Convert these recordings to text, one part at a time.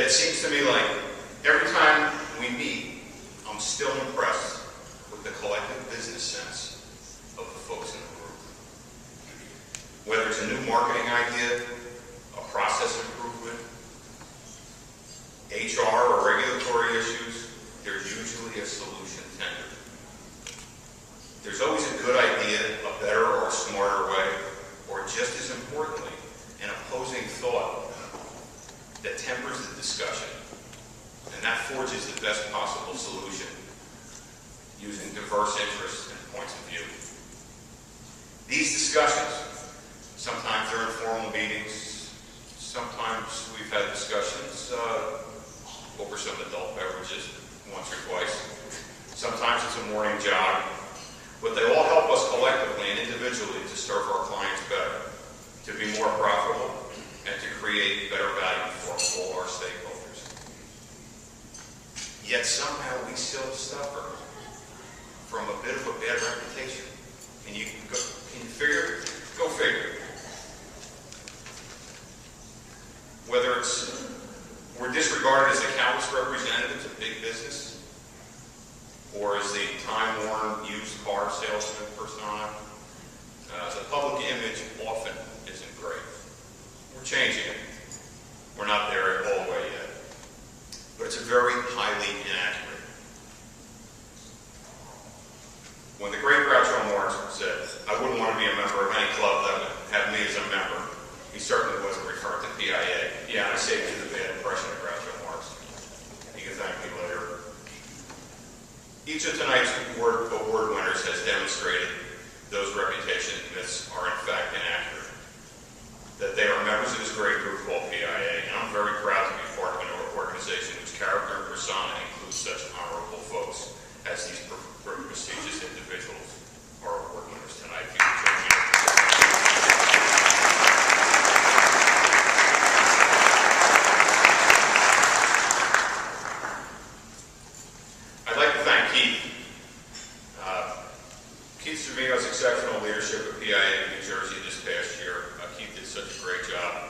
Yet it seems to me like every time we meet, I'm still impressed with the collective business sense of the folks in the group. Whether it's a new marketing idea, a process improvement, HR or regulatory issues, there's usually a solution tendered. There's always a good idea, a better or a smarter way, or just as importantly, an opposing thought that tempers the discussion, and that forges the best possible solution using diverse interests and points of view. These discussions, sometimes they're informal meetings, sometimes we've had discussions over some adult beverages once or twice. Sometimes it's a morning jog, but they all help us collectively and individually to serve our clients better, to be more profitable, and to create better value for all our stakeholders. Yet somehow we still suffer from a bit of a bad reputation. And you can figure? Go figure. Whether it's we're disregarded as the countless representatives of big business, or as the time-worn used car salesman persona, the public image often isn't great. We're changing it. We're not there all the way yet. But it's very highly inaccurate. When the great Groucho Marx said, "I wouldn't want to be a member of any club that would have me as a member," he certainly wasn't referring to PIA. Yeah, I saved you the bad impression of Groucho Marx. You can thank me later. Each of tonight's award winners has demonstrated those reputation myths are in fact inaccurate. That they are members of this great group called PIA, and I'm very proud to be part of an organization whose character and persona includes such honorable folks as these prestigious individuals are award winners tonight. If you can join me. I'd like to thank Keith. Keith Savino's exceptional leadership at PIA in New Jersey this past year. Keith did such a great job.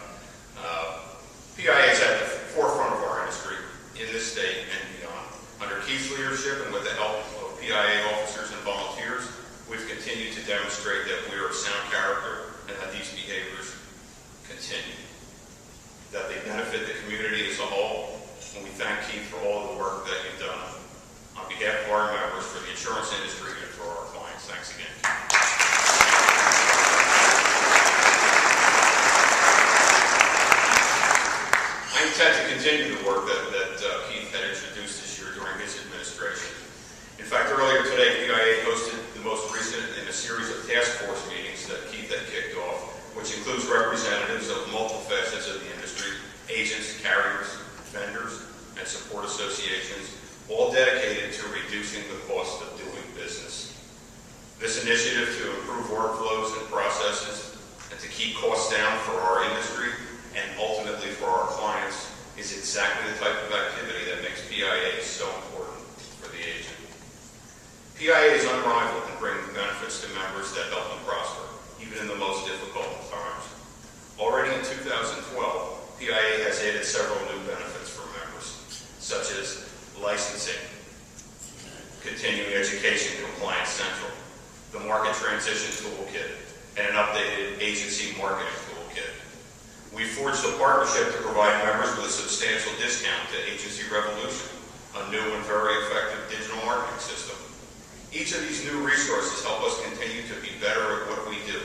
PIA is at the forefront of our industry in this state and beyond. Under Keith's leadership and with the help of PIA officers and volunteers, we've continued to demonstrate that we are of sound character and that these behaviors continue, that they benefit the community as a whole, and we thank Keith for all the work that you've done on behalf of our members, for the insurance industry, and for our clients. Thanks again. I intend to continue the work that Keith had introduced this year during his administration. In fact, earlier today, PIA hosted the most recent in a series of task force meetings that Keith had kicked off, which includes representatives of multiple facets of the industry, agents, carriers, vendors, and support associations, all dedicated to reducing the cost of doing business. This initiative to improve workflows and processes and to keep costs down for our industry and ultimately for our clients is exactly the type of activity that makes PIA so important for the agent. PIA is unrivaled in bringing benefits to members that help them prosper, even in the most difficult of times. Already in 2012, PIA has added several new benefits for members, such as licensing, continuing education compliance central, the market transition toolkit, and an updated agency marketing toolkit. We forged a partnership to provide members with a substantial discount to Agency Revolution, a new and very effective digital marketing system. Each of these new resources help us continue to be better at what we do,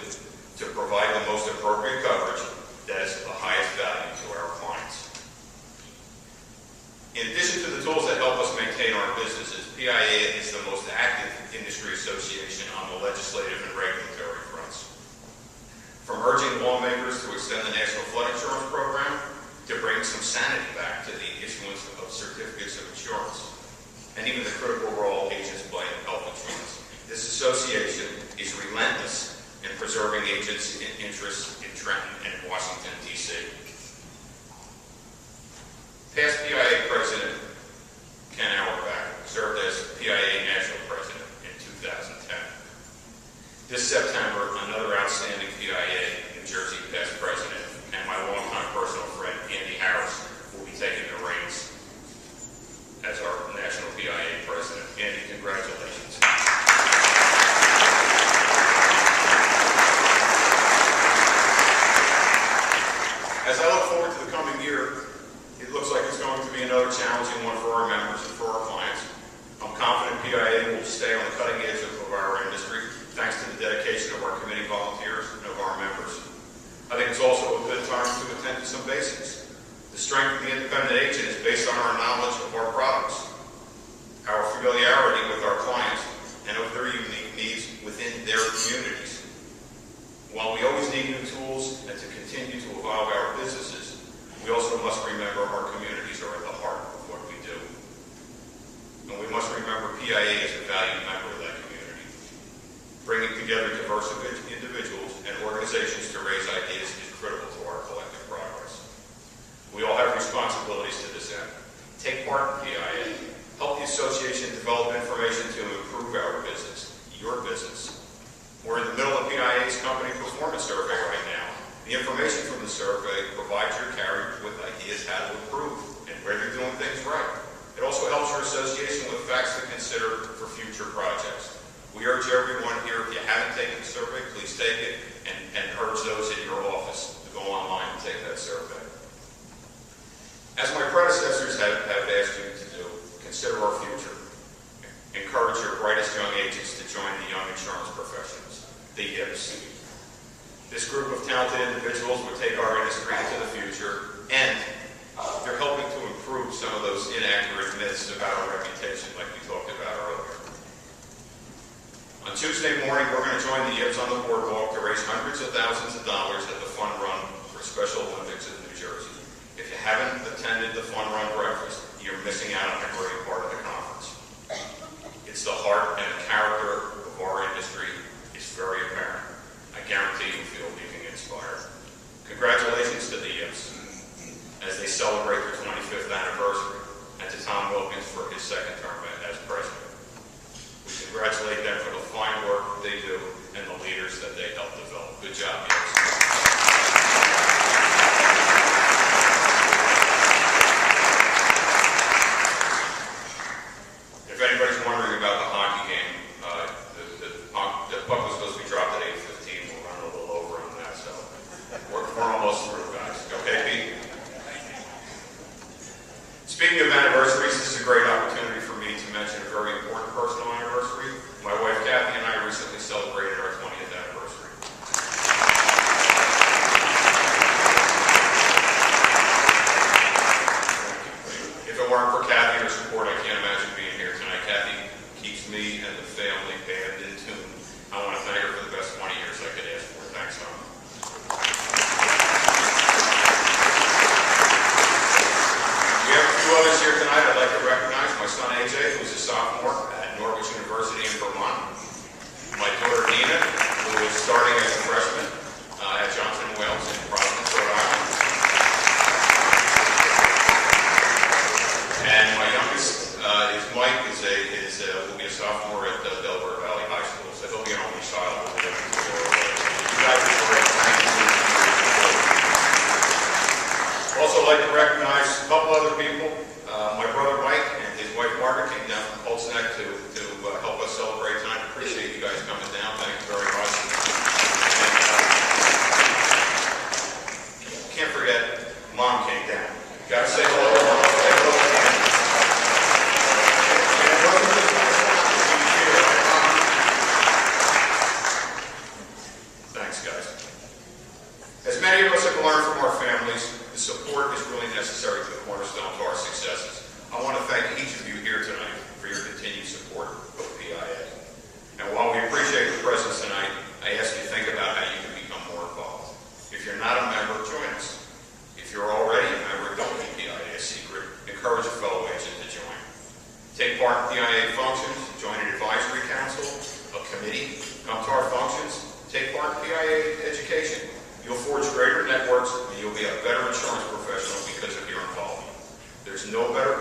to provide the most appropriate coverage that is of the highest value to our clients. In addition to the tools that help us maintain our businesses, PIA is the most active industry association on the legislative and regulatory fronts. From urging lawmakers to extend the National Flood Insurance Program, to bring some sanity back to the issuance of certificates of insurance, and even the critical role agents play in health insurance. This association is relentless in preserving agents' interests in Trenton and Washington, D.C. Past PIA President Ken Auerbach served as PIA National President in 2010. This September, another outstanding PIA New Jersey past president and my longtime personal friend, Andy Harris, will be taking the reins coming year, it looks like it's going to be another challenging one for our members and for our clients. I'm confident PIA will stay on the cutting edge of our industry, thanks to the dedication of our committee volunteers and of our members. I think it's also a good time to attend to some basics. The strength of the independent agent is based on our knowledge of our products, our familiarity with our clients, and of their unique needs within their communities. While we always need new tools and to continue to evolve our businesses, we also must remember our communities are at the heart of what we do. And we must remember PIA is a valued member of that community. Bringing together diverse individuals and organizations to raise ideas is critical to our collective progress. We all have responsibilities to this end. Take part in PIA. Help the association develop information to improve our business, your business. We're in the middle of PIA's company performance survey right now. The information from the survey provides your carriers with ideas how to improve and where they're doing things right. It also helps your association with facts to consider for future projects. We urge everyone here, if you haven't taken the survey, please take it, and urge those in your office to go online and take that survey. As my predecessors have asked you to do, consider our future. Encourage your brightest young agents to join the young insurance professionals, the YIPs. This group of talented individuals will take our industry into the future, and they're helping to improve some of those inaccurate myths about our reputation like we talked about earlier. On Tuesday morning, we're going to join the YIPs on the boardwalk to raise hundreds of thousands of dollars at the Fun Run for Special Olympics in New Jersey. If you haven't attended the Fun Run breakfast, you're missing out on a great part of the conference. It's the heart and the character of our industry is very apparent. I guarantee you feel leaving inspired. Congratulations to the YIPs as they celebrate their 25th anniversary, and to Tom Wilkins for his second term as president. We congratulate them for the fine work they do and the leaders that they help develop. Good job, YIPs. If anybody's wondering about the hockey game, the puck was supposed to be dropped at 8:15. We'll run a little over on that, so we're almost through, guys. Okay, Pete? Speaking of anniversaries, this is a great opportunity for me to mention a very important personal anniversary. My wife Kathy and I recently celebrated our 20th anniversary. If it weren't for Kathy and her support, I can't imagine being here tonight. Kathy keeps me and the family band in tune. I want to thank her for the best 20 years I could ask for. Thanks, Tom. We have a few others here tonight I'd like to recognize. My son AJ, who's a sophomore at Norwich University in Vermont. My daughter Nina, who is starting as a freshman at Johnson & Wales in Providence, Rhode Island. And my youngest is Mike, will be a sophomore at Delaware Valley High School, so he'll be an only child. You guys are great. Thank you. Also like to recognize a couple other people. My brother Mike and his wife Margaret came down from Colts Neck to help us celebrate tonight. Appreciate you guys coming down. Thank you very much. And can't forget, Mom came down. Gotta say hello to Mom. Say hello to Mom. Thanks, guys. As many of us have learned from our families, the support is really necessary to the cornerstone to our successes. I want to thank each of you here tonight for your continued support of PIA. And while we appreciate your presence tonight, I ask you to think about how you can become more involved. If you're not a member, join us. If you're already a member, don't keep PIA a secret. Encourage a fellow agent to join. Take part in PIA functions, join an advisory council, a committee, come to our functions, take part in PIA education. You'll forge greater networks and you'll be a better insurance professional because of your involvement. There's no better